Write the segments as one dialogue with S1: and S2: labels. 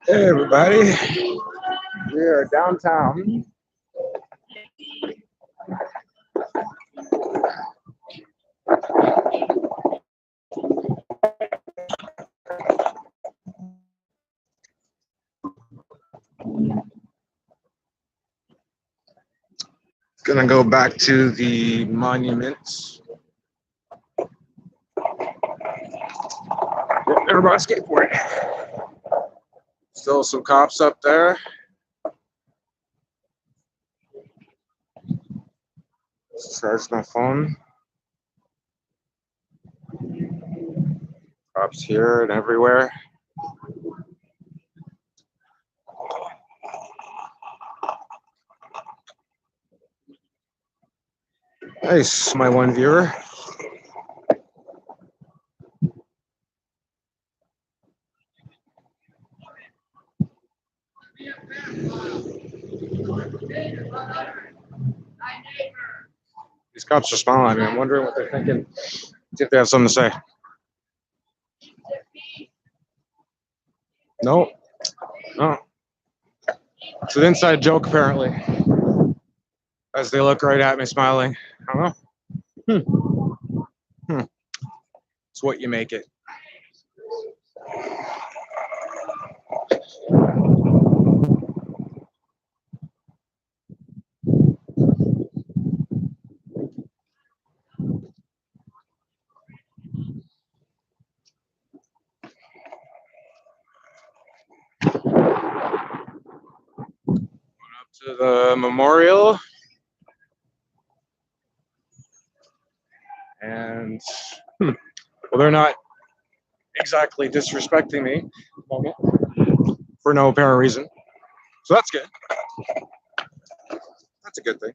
S1: Hey everybody, we are downtown. Gonna go back to the monuments. Everybody skateboard. Still some cops up there. Charge my phone. Cops here and everywhere. Nice, my one viewer. These cops are smiling at me. I'm wondering what they're thinking. See if they have something to say. No. No. It's an inside joke, apparently. As they look right at me, smiling. I don't know. It's what you make it. To the memorial, and well, they're not exactly disrespecting me for no apparent reason, so that's good. That's a good thing.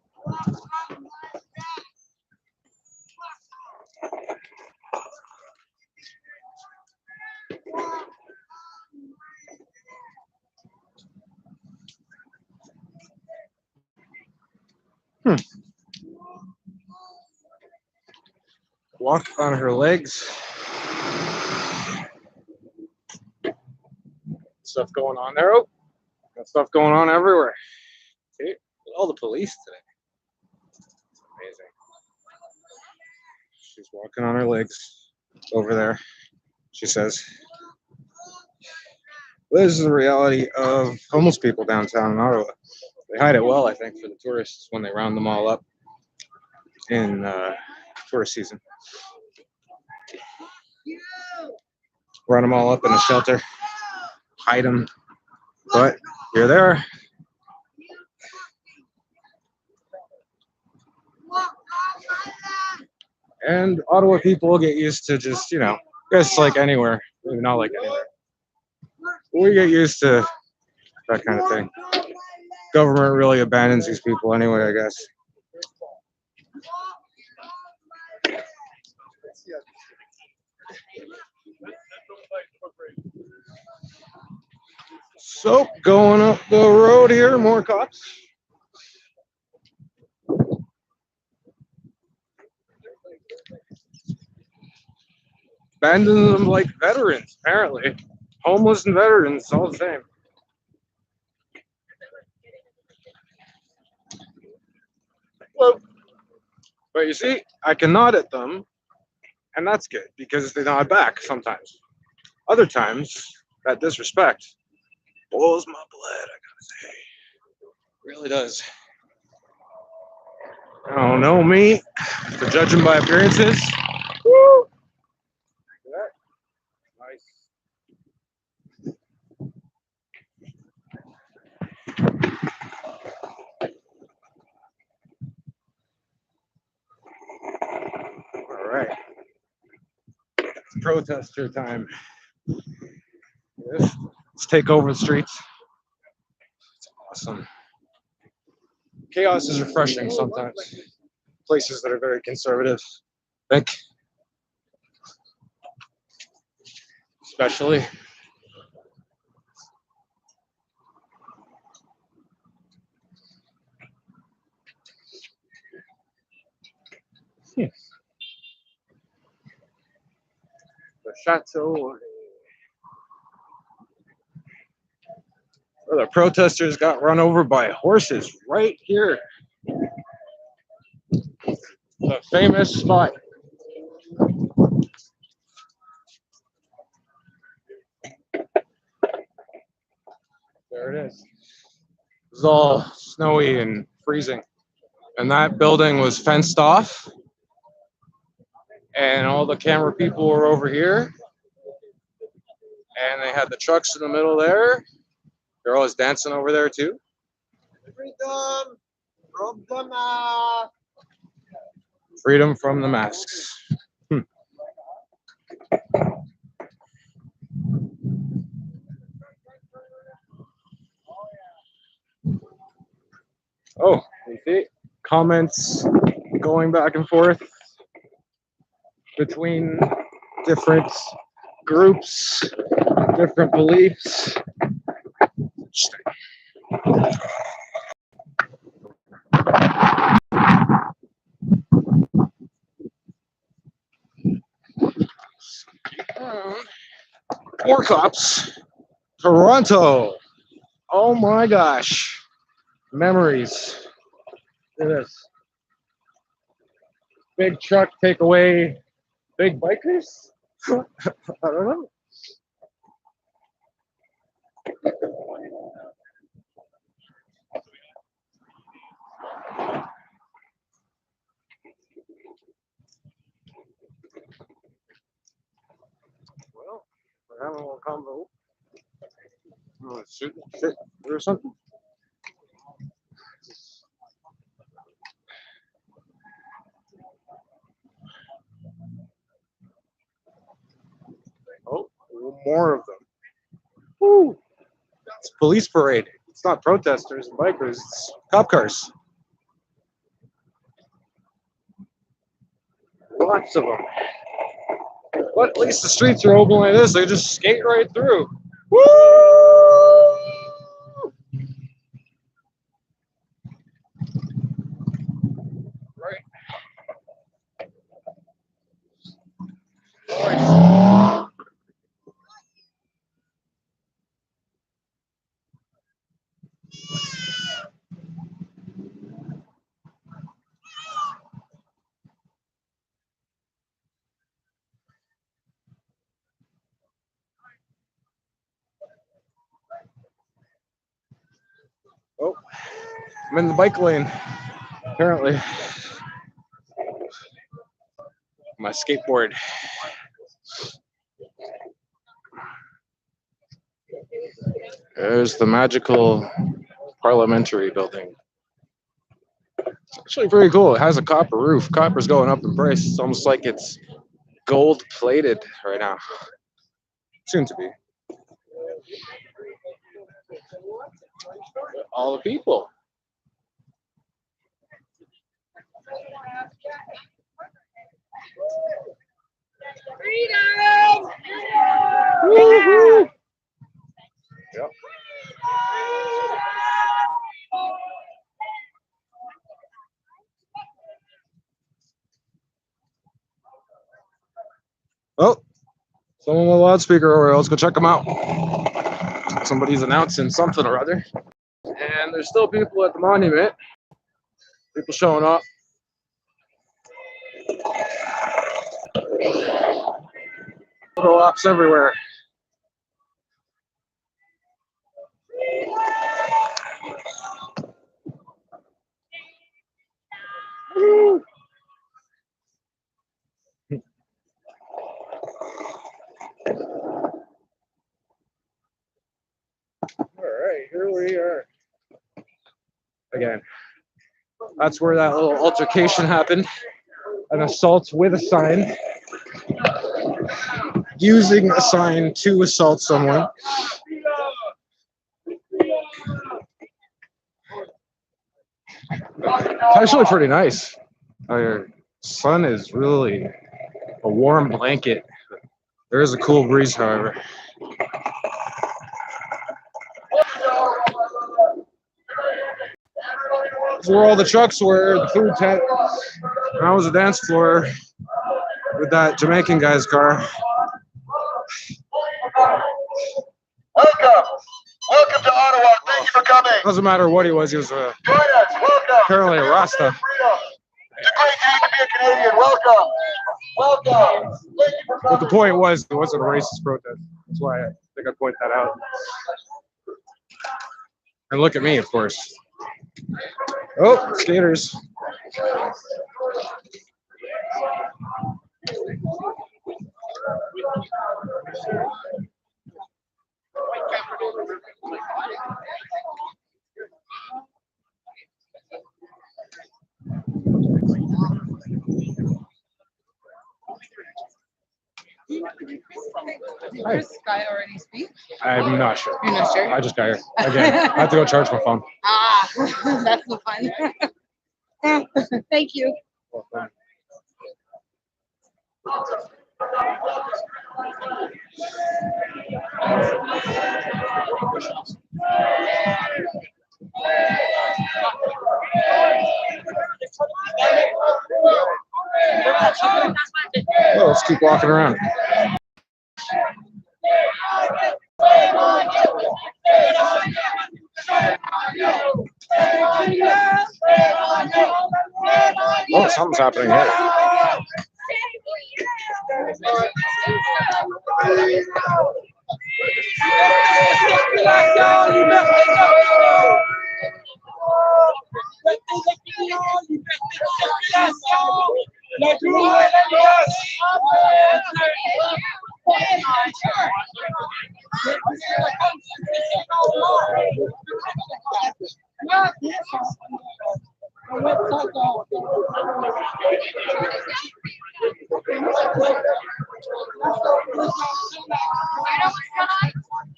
S1: Walk on her legs. Stuff going on there. Oh, got stuff going on everywhere. See, all the police today. It's amazing. She's walking on her legs over there, she says. This is the reality of homeless people downtown in Ottawa. They hide it well, I think, for the tourists when they round them all up in tourist season. Run them all up in a shelter, hide them, but you're there. And Ottawa people get used to just, just like anywhere, maybe not like anywhere. We get used to that kind of thing. Government really abandons these people anyway, I guess. So, going up the road here, more cops. Abandoning them like veterans, apparently. Homeless and veterans, all the same. Well, but you see, I can nod at them, and that's good, because they nod back sometimes. Other times, that disrespect boils my blood, I gotta say. It really does. I don't know me, to judge them by appearances. Woo! Nice. All right. protester time. Let's take over the streets. It's awesome. Chaos is refreshing sometimes. Places that are very conservative, I think, especially. The chateau. The protesters got run over by horses right here. The famous spot. There it is. It was all snowy and freezing. And that building was fenced off. And all the camera people were over here. And they had the trucks in the middle there. They're always dancing over there too. Freedom from the mask. Freedom from the masks. Oh, you see comments going back and forth between different groups, different beliefs. More cops. Toronto. Oh my gosh. Memories. Look at this. Big truck take away big bikers? I don't know. Well, we're having a little combo. Oh, shit or something. Oh, more of them. Woo! It's a police parade. It's not protesters and bikers, it's cop cars. Lots of them. But at least the streets are open like this, they just skate right through. Woo! Right. Oh, I'm in the bike lane, apparently. My skateboard. There's the magical parliamentary building. It's actually pretty cool. It has a copper roof. Copper's going up in price. It's almost like it's gold plated right now. Soon to be. All the people.
S2: Freedom!
S1: Woo-hoo! Yep. Oh, someone with a loudspeaker over here. Let's go check them out. Somebody's announcing something or other. And there's still people at the monument. People showing up. Photo ops everywhere. Woo. All right, here we are. Again, that's where that little altercation happened. An assault with a sign. using a sign to assault someone. It's actually pretty nice. Our sun is really a warm blanket. There is a cool breeze, however. This is where all the trucks were, the food tent. And I was a dance floor with that Jamaican guy's car.
S2: Welcome to Ottawa. Thank you for coming.
S1: Doesn't matter what he was
S2: Join us. Welcome.
S1: apparently a Rasta.
S2: It's a great day to be a Canadian. Welcome. Welcome. Thank you for
S1: But
S2: coming.
S1: the point was, it wasn't a racist protest. That's why I think I point that out. And look at me, of course. Oh, skaters.
S3: Did this guy already speak?
S1: I'm not sure.
S3: You're not sure?
S1: I just got here. Again, I have to go charge my phone.
S3: Ah, that's the fun. Thank you.
S1: Oh, let's keep walking around. Oh, something's happening here.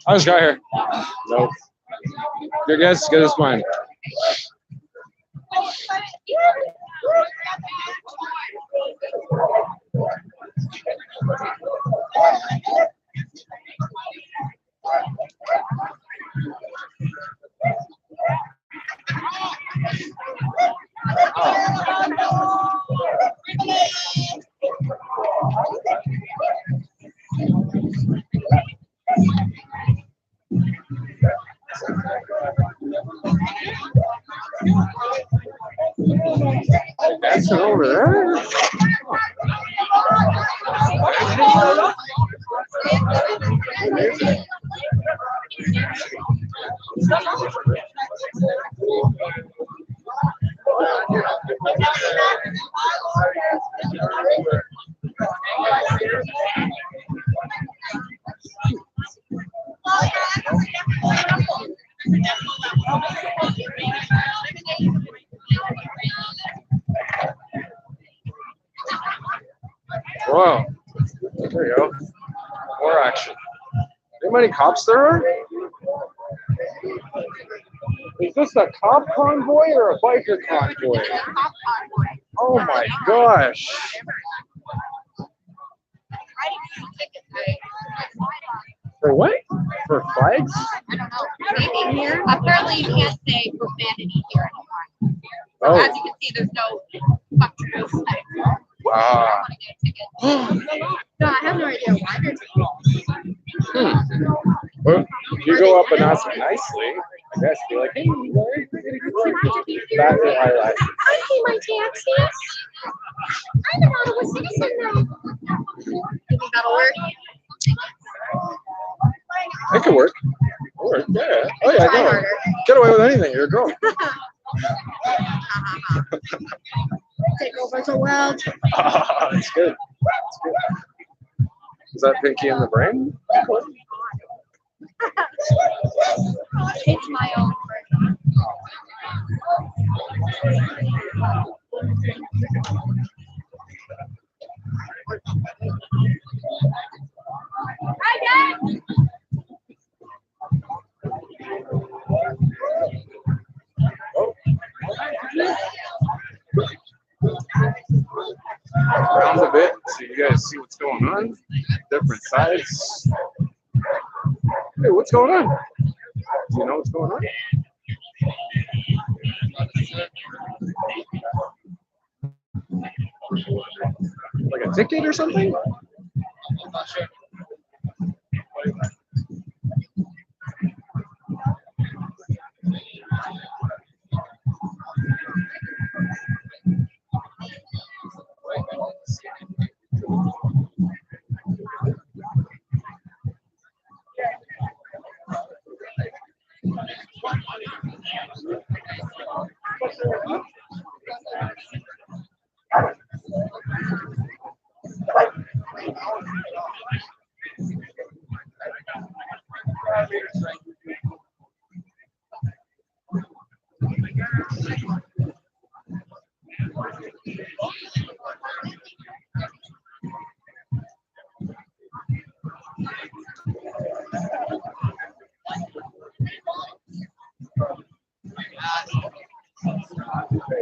S1: I just got here. Nope. Your guess, good as mine. Dancing over there. Whoa. There you go. More action. How many cops there are? Is this a cop convoy or a biker convoy? Oh my gosh. For what? For flags?
S4: I don't know. Maybe here. Apparently, you can't say profanity here anymore.
S1: Oh.
S4: As you can see, there's no fuck you sign.
S1: Wow.
S4: I want to get a ticket. No, I have no idea why they're taking it.
S1: Well, you go up and ask nicely. I guess be like, hey, why are you getting a ticket? Back to eyelashes.
S4: I pay my taxes. I'm an Ottawa citizen now. You think that'll work?
S1: It could work. It'll work. Yeah. Oh yeah,
S4: Try
S1: go.
S4: harder.
S1: Get away with anything. You're a girl.
S4: Take over the world.
S1: That's good. That's good. Is that Pinky in the brain?
S4: It's my own version.
S1: around a bit so you guys see what's going on. Different sides. Hey, what's going on? Do you know what's going on? Like a ticket or something? I'm not sure.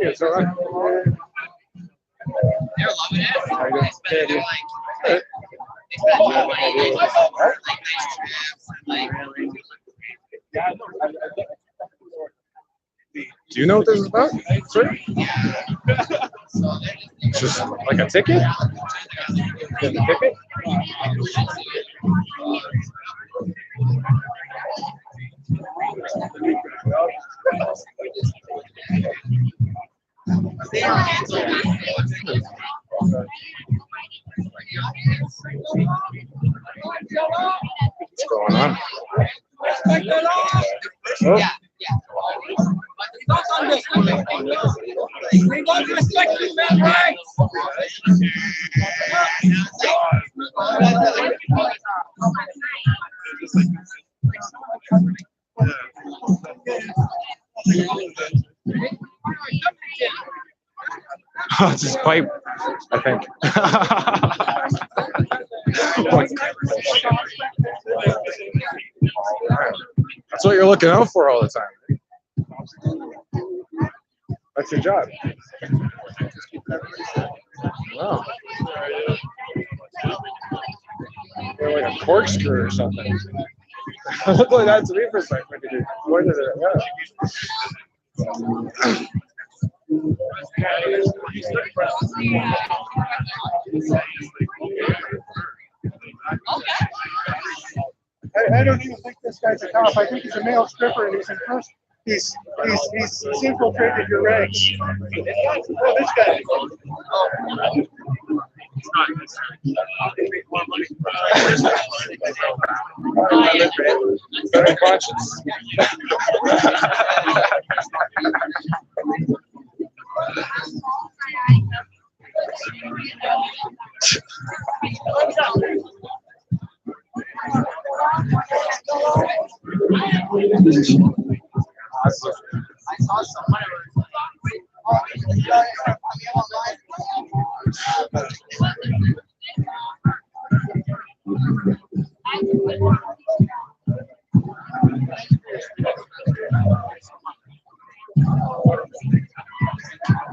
S1: It's all right.
S5: They're loving it.
S1: How you doing?
S5: They're like,
S1: Good.
S5: like nice trips, like
S1: Do you know what this is about, sir?
S5: yeah. So they're
S1: It's just like a ticket? Get the ticket?
S5: they are canceled.
S1: What's going on? Oh,
S5: Yeah, yeah. We don't respect human rights.
S1: oh, it's his pipe, I think. That's what you're looking out for all the time. That's your job. Wow. Or like a corkscrew or something. Look like that to me for a second. What is it? Yeah.
S6: I don't even think this guy's a cop. I think he's a male stripper, and he's infiltrated your ranks. Oh, this guy.
S1: Better conscience. Awesome.
S5: I saw someone.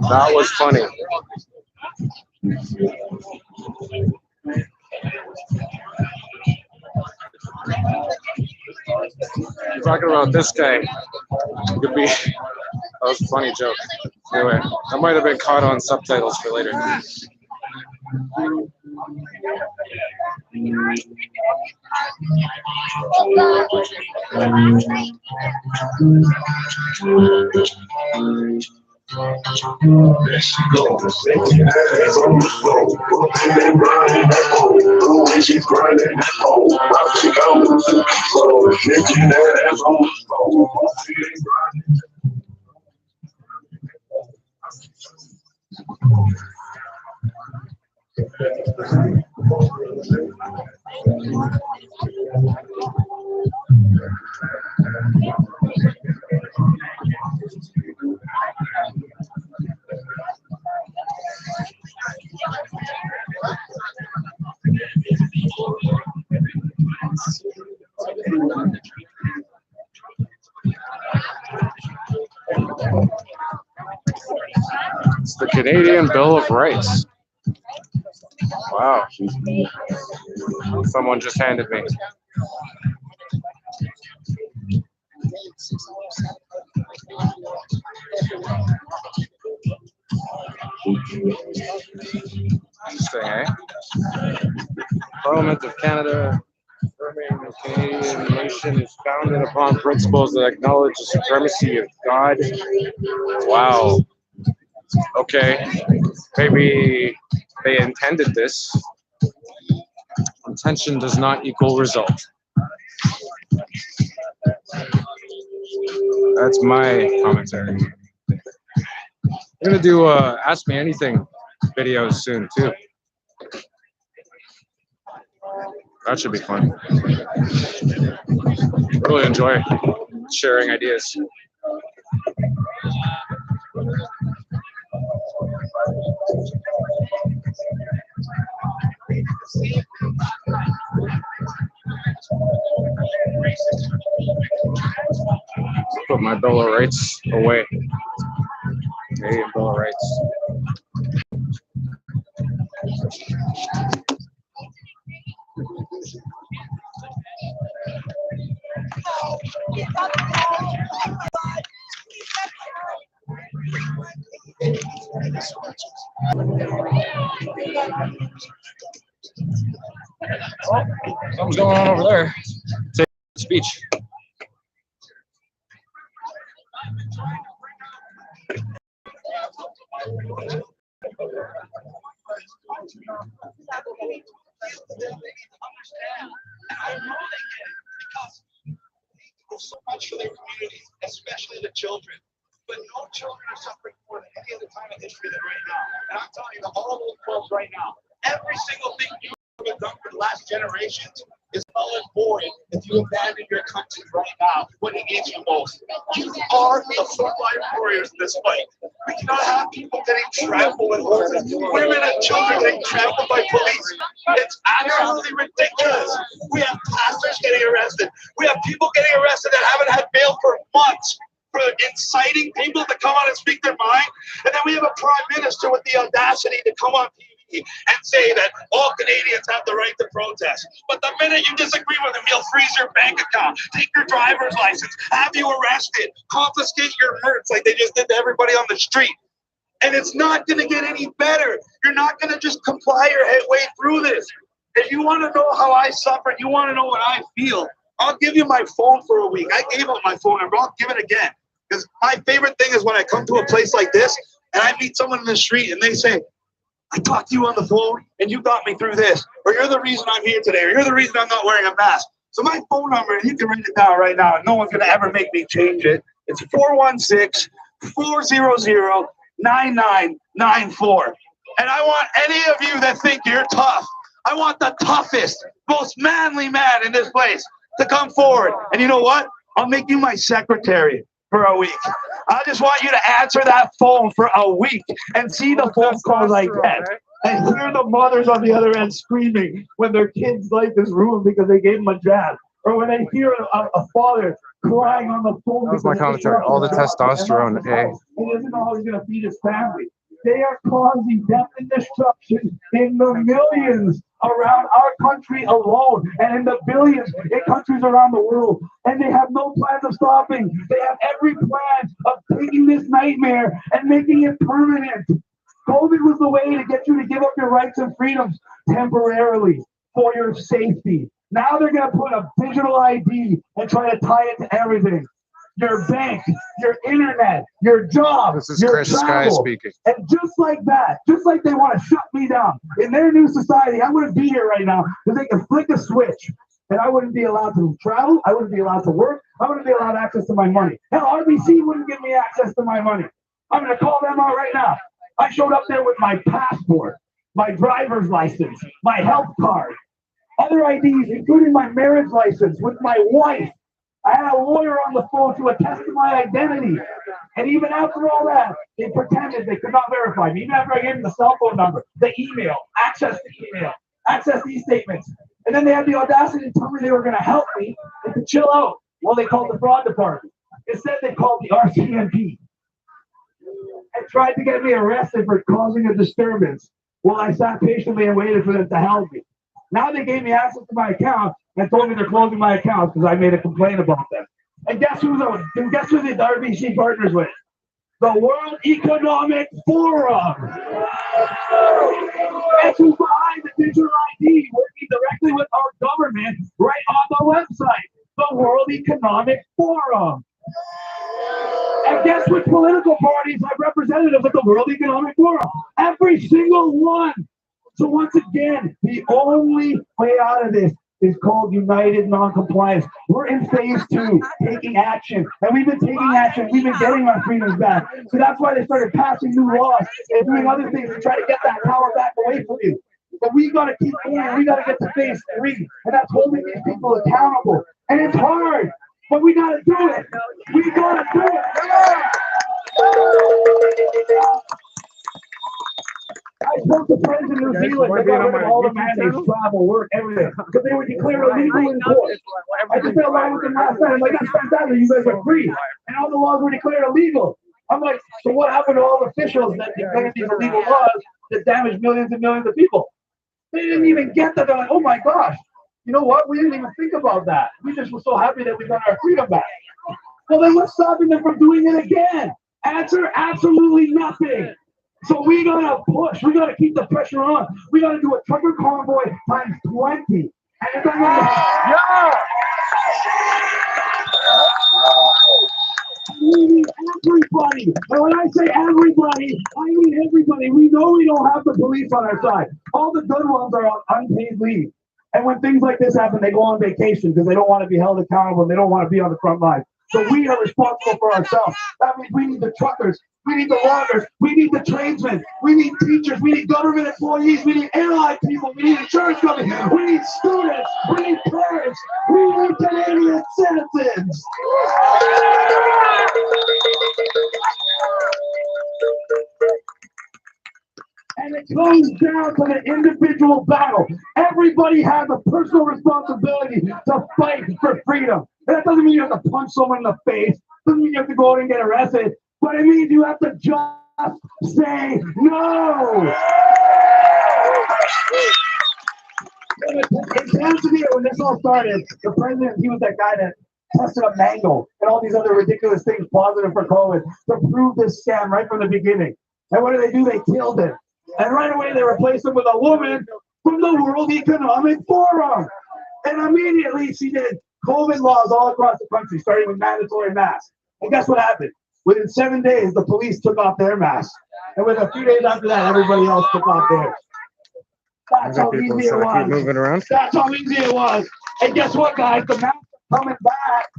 S1: That was funny. You're talking about this guy. Could be. That was a funny joke. Anyway, that might have been caught on subtitles for later.
S2: Let's go. Making ass on the floor. They grinding that hole. The way she grinding that hole. I think I'm the floor. Making ass on the floor. They grinding.
S1: It's the kid Canadian Bill of Rights. Wow. Someone just handed me. Interesting, eh? Parliament of Canada, affirming the Canadian nation is founded upon principles that acknowledge the supremacy of God. Wow. Okay. Maybe they intended this. Intention does not equal result. That's my commentary. I'm gonna do Ask Me Anything videos soon too. That should be fun. Really enjoy sharing ideas. Put my Bill of Rights away. Canadian Bill of Rights. Oh, something's going on over there. Say speech.
S2: So much for their communities, especially the children. But no children are suffering more than any other time in history than right now. And I'm telling you, all those girls right now, every single thing you have done for the last generations is null and void if you abandon your country right now when it needs you most. You are the frontline warriors in this fight. We cannot have people getting trampled with horses, women and children getting trampled by police. It's absolutely ridiculous. We have pastors getting arrested. We have people getting arrested that haven't had bail for months for inciting people to come out and speak their mind. And then we have a prime minister with the audacity to come on TV and say that all Canadians have the right to protest. But the minute you disagree with him, he'll freeze your bank account, take your driver's license, have you arrested, confiscate your merch like they just did to everybody on the street. And it's not going to get any better. You're not going to just comply your way through this. If you want to know how I suffer, you want to know what I feel, I'll give you my phone for a week. I gave up my phone number. I'll give it again. Because my favorite thing is when I come to a place like this and I meet someone in the street and they say, I talked to you on the phone and you got me through this. Or you're the reason I'm here today. Or you're the reason I'm not wearing a mask. So my phone number, you can write it down right now. And no one's going to ever make me change it. It's 416-400-9994. And I want any of you that think you're tough, I want the toughest, most manly man in this place to come forward. And you know what? I'll make you my secretary for a week. I just want you to answer that phone for a week and see the phone call like that. And hear the mothers on the other end screaming when their kid's life is ruined because they gave them a jab. Or when they hear a father crying on the phone.
S1: That was my commentary. All the testosterone, okay?
S2: He doesn't know how he's going to feed his family. They are causing death and destruction in the millions around our country alone and in the billions in countries around the world. And they have no plans of stopping. They have every plan of taking this nightmare and making it permanent. COVID was the way to get you to give up your rights and freedoms temporarily for your safety. Now they're going to put a digital ID and try to tie it to everything. Your bank, your internet, your job,
S1: This is
S2: your
S1: Chris Sky
S2: travel.
S1: speaking.
S2: And just like that, just like they want to shut me down, in their new society, I wouldn't be here right now because they can flick a switch and I wouldn't be allowed to travel. I wouldn't be allowed to work. I wouldn't be allowed access to my money. Hell, RBC wouldn't give me access to my money. I'm going to call them out right now. I showed up there with my passport, my driver's license, my health card, other IDs, including my marriage license with my wife. I had a lawyer on the phone to attest to my identity. And even after all that, they pretended they could not verify me. Even after I gave them the cell phone number, the email, access to email, access to e-statements. And then they had the audacity to tell me they were going to help me and to chill out. Well, they called the fraud department. Instead, they called the RCMP.
S7: and tried to get me arrested for causing a disturbance. Well, I sat patiently and waited for them to help me. Now they gave me access to my account and told me they're closing my account because I made a complaint about them. And guess who the RBC partners with? The World Economic Forum. Guess who's behind the digital ID, working directly with our government right on the website? The World Economic Forum. And guess which political parties have representatives at the World Economic Forum? Every single one. So once again, the only way out of this is called united non-compliance. We're in phase 2, taking action. And we've been taking action. We've been getting our freedoms back. So that's why they started passing new laws and doing other things to try to get that power back away from you. But we got to keep going. We got to get to phase 3. And that's holding these people accountable. And it's hard, but we got to do it. We got to do it. I spoke to friends in New Zealand. They got rid of all the mandates, travel, work, everything, because they were declared illegal in court. I just fell out with them last night. I'm like, that's fantastic. You guys are free. And all the laws were declared illegal. I'm like, so what happened to all the officials that declared these illegal laws that damaged millions and millions of people? They didn't even get that. They're like, oh my gosh. You know what? We didn't even think about that. We just were so happy that we got our freedom back. Well, then what's stopping them from doing it again? Answer, absolutely nothing. So we gotta push. We gotta keep the pressure on. We gotta do a trucker convoy times 20. And it's like, yeah. We need everybody. And when I say everybody, I mean everybody. We know we don't have the police on our side. All the good ones are on unpaid leave. And when things like this happen, they go on vacation because they don't want to be held accountable and they don't want to be on the front line. So we are responsible for ourselves. That means we need the truckers, we need the loggers, we need the tradesmen, we need teachers, we need government employees, we need airline people, we need insurance companies, we need students, we need parents, we need Canadian citizens. And it comes down to the individual battle. Everybody has a personal responsibility to fight for freedom. And that doesn't mean you have to punch someone in the face. Doesn't mean you have to go out and get arrested. But it means you have to just say no. In Tanzania, when this all started, the president, he was that guy that tested a mango and all these other ridiculous things positive for COVID to prove this scam right from the beginning. And what did? They killed him. And right away, they replaced him with a woman from the World Economic Forum. And immediately, she did COVID laws all across the country, starting with mandatory masks. And guess what happened? Within 7 days, the police took off their masks. And within a few days after that, everybody else took off theirs. That's how easy it was.
S1: Moving around.
S7: That's how easy it was. And guess what, guys? The masks are coming back.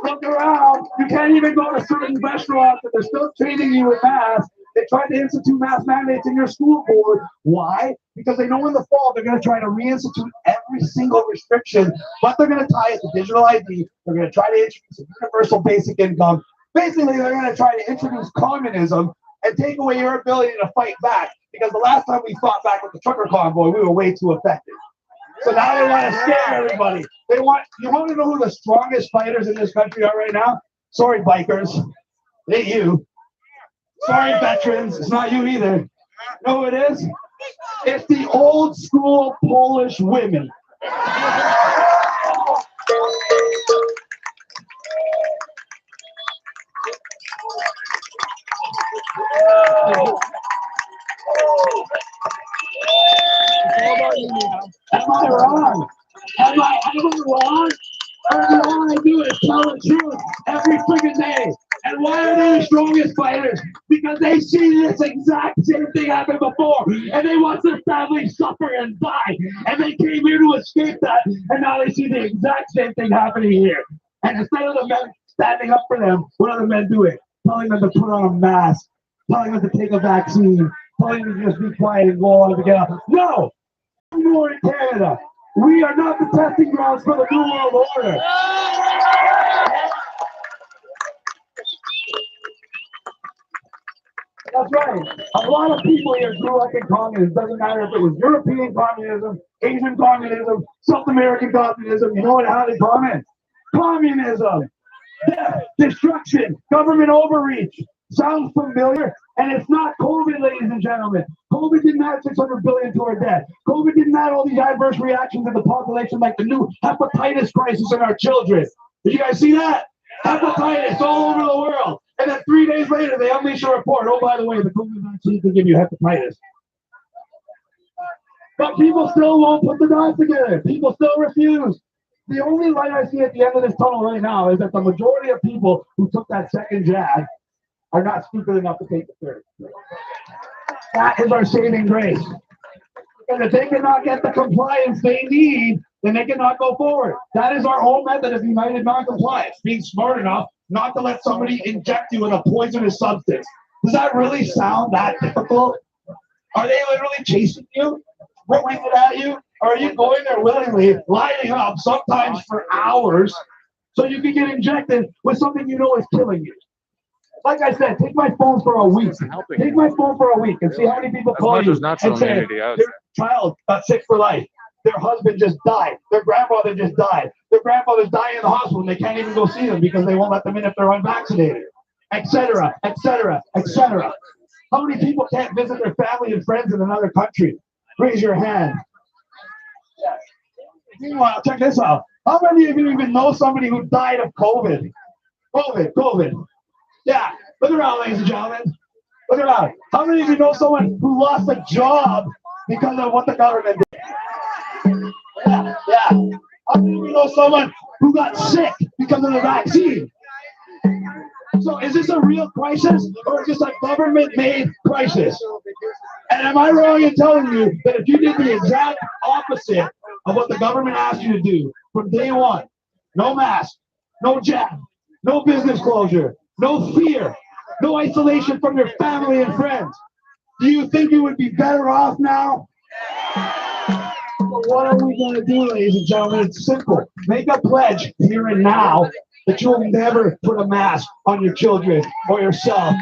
S7: Look around. You can't even go to certain restaurants that they're still treating you with masks. They tried to institute mask mandates in your school board. Why? Because they know in the fall they're going to try to reinstitute every single restriction, but they're going to tie it to digital ID. They're going to try to introduce a universal basic income. Basically, they're going to try to introduce communism and take away your ability to fight back. Because the last time we fought back with the trucker convoy, we were way too effective. So now they want to scare everybody. You want to know who the strongest fighters in this country are right now? Sorry, bikers. It ain't you. Sorry, veterans. It's not you either. You know who it is? It's the old school Polish women. Am I wrong? Am I wrong? And all I do is tell the truth every freaking day. And why are they the strongest fighters? Because they see this exact same thing happen before. And they watch their families suffer and die. And they came here to escape that. And now they see the exact same thing happening here. And instead of the men standing up for them, what are the men doing? Telling them to put on a mask. Telling them to take a vaccine. Telling them to just be quiet and go on to get out. No! We're in Canada. We are not the testing grounds for the New World Order. That's right. A lot of people here grew up in communism. Doesn't matter if it was European communism, Asian communism, South American communism. You know what? How they comment? Communism, death, destruction, government overreach. Sounds familiar? And it's not COVID, ladies and gentlemen. COVID didn't add 600 billion to our debt. COVID didn't add all these adverse reactions in the population like the new hepatitis crisis in our children. Did you guys see that? Hepatitis all over the world. And then 3 days later, they unleash a report. Oh, by the way, the COVID vaccine can give you hepatitis. But people still won't put the dots together. People still refuse. The only light I see at the end of this tunnel right now is that the majority of people who took that second jab are not stupid enough to take the third. That is our saving grace. And if they cannot get the compliance they need, then they cannot go forward. That is our whole method of united non-compliance, being smart enough not to let somebody inject you with a poisonous substance. Does that really sound that difficult? Are they literally chasing you, throwing it at you? Or are you going there willingly, lining up, sometimes for hours, so you can get injected with something you know is killing you? Like I said, take my phone for a week. Take my phone for a week and see how many people call you and say their child got sick for life. Their husband just died. Their grandfather just died. Their grandfather's dying in the hospital and they can't even go see them because they won't let them in if they're unvaccinated, etc., etc., etc. How many people can't visit their family and friends in another country? Raise your hand. Meanwhile, check this out. How many of you even know somebody who died of COVID? COVID. Yeah, look around, ladies and gentlemen. Look around. How many of you know someone who lost a job because of what the government did? Yeah. How many of you know someone who got sick because of the vaccine? So is this a real crisis or is this a government-made crisis? And am I wrong in telling you that if you did the exact opposite of what the government asked you to do from day one, no mask, no jab, no business closure, no fear, no isolation from your family and friends, do you think you would be better off now? But what are we going to do, ladies and gentlemen? It's simple. Make a pledge here and now that you will never put a mask on your children or yourself.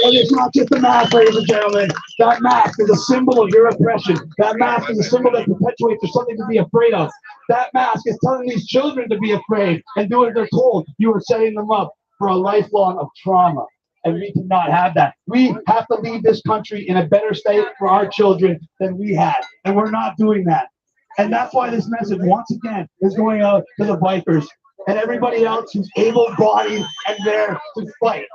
S7: And it's not just a mask, ladies and gentlemen. That mask is a symbol of your oppression. That mask is a symbol that perpetuates there's something to be afraid of. That mask is telling these children to be afraid and do as they're told. You are setting them up for a lifelong of trauma. And we cannot have that. We have to leave this country in a better state for our children than we had. And we're not doing that. And that's why this message, once again, is going out to the bikers and everybody else who's able-bodied and there to fight.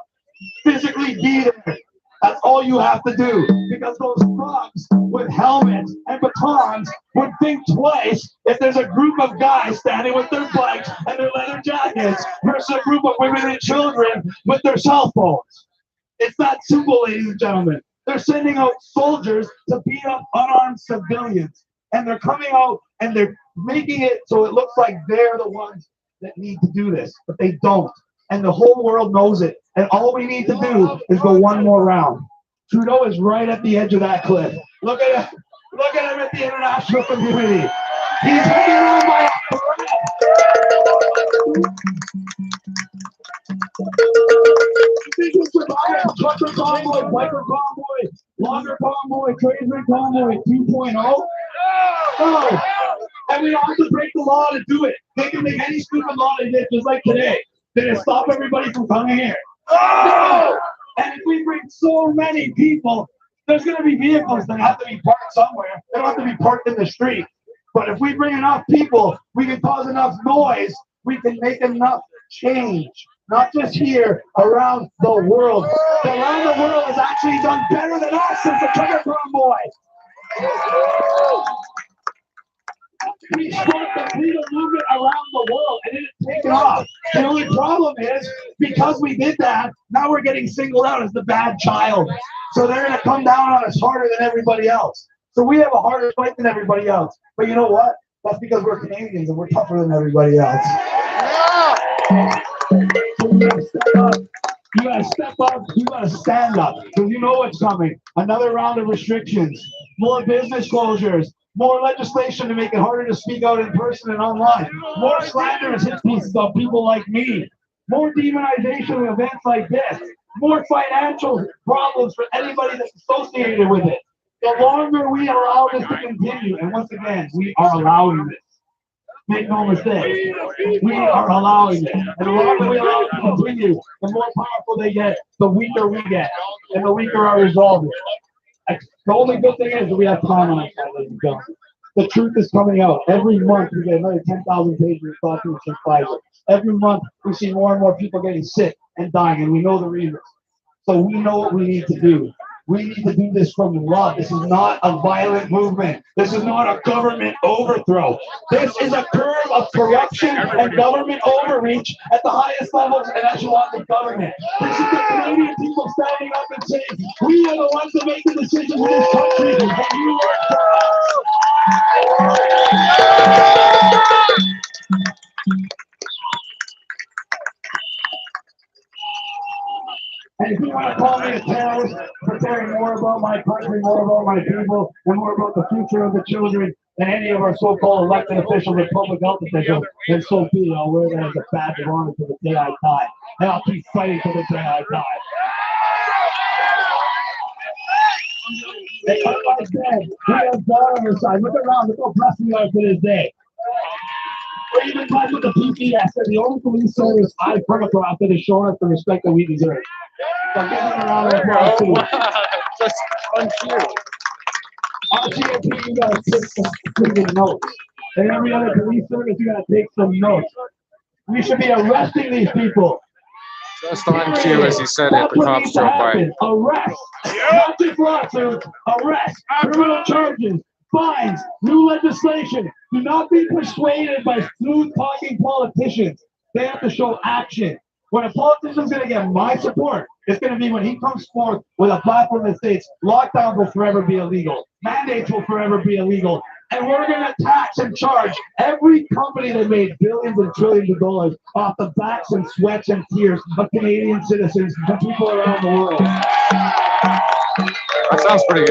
S7: Physically be there. That's all you have to do. Because those thugs with helmets and batons would think twice if there's a group of guys standing with their bikes and their leather jackets versus a group of women and children with their cell phones. It's that simple, ladies and gentlemen. They're sending out soldiers to beat up unarmed civilians. And they're coming out and they're making it so it looks like they're the ones that need to do this. But they don't. And the whole world knows it. And all we need to do is go one more round. Trudeau is right at the edge of that cliff. Look at him. Look at him at the international community. He's hanging on by a thread. People survive. Trucker convoy, biker convoy, logger convoy, tradesman convoy 2.0. No. And we don't have to break the law to do it. They can make any stupid law they did, just like today. They just stop everybody from coming here. No! And if we bring so many people, there's going to be vehicles that have to be parked somewhere. They don't have to be parked in the street. But if we bring enough people, we can cause enough noise, we can make enough change. Not just here, around the world. Around the world has actually done better than us since the trucker convoy. We started the freedom movement around the world and it didn't take off. The only problem is, because we did that, now we're getting singled out as the bad child. So they're going to come down on us harder than everybody else. So we have a harder fight than everybody else. But you know what? That's because we're Canadians and we're tougher than everybody else. So you gotta step up. You gotta step up. You gotta stand up. Because you know what's coming. Another round of restrictions. More business closures. More legislation to make it harder to speak out in person and online. More slanderous hit pieces of people like me. More demonization of events like this. More financial problems for anybody that's associated with it. The longer we allow this to continue, and once again, we are allowing this. Make no mistake. We are allowing it. And the longer we allow it to continue, the more powerful they get, the weaker we get, and the weaker our resolve is. The only good thing is that we have time on our side, ladies and gentlemen. The truth is coming out. Every month we get another 10,000 pages of documents from Pfizer. Every month we see more and more people getting sick and dying, and we know the reasons. So we know what we need to do. We need to do this from love. This is not a violent movement. This is not a government overthrow. This is a curve of corruption and government overreach at the highest levels and echelons of government. This is the Canadian people standing up and saying, we are the ones that make the decisions in this country, and you work for us. And if you want to call me a terrorist for caring more about my country, more about my people, and more about the future of the children than any of our so-called elected officials and public health officials, then so be it. I'll wear that as a badge of honor to the day I die. And I'll keep fighting to the day I die. And like I said, we have God on our side. Look around, look how blessed we are to this day. Or even guys with the PPS, they're the only police service I've come across that has shown us the respect that we deserve. So give them a round of applause too.
S1: Just unclear.
S7: On GOP, you gotta take some notes. And every other police service, you gotta take some notes. We should be arresting these people.
S1: Just on cue, as he said it, the cops drove by.
S7: Arrest, not just lawsuits, arrest, criminal charges, fines, new legislation. Do not be persuaded by smooth-talking politicians. They have to show action. When a politician's going to get my support, it's going to be when he comes forth with a platform that states lockdowns will forever be illegal, mandates will forever be illegal, and we're going to tax and charge every company that made billions and trillions of dollars off the backs and sweats and tears of Canadian citizens and people around the world.
S1: That sounds pretty good.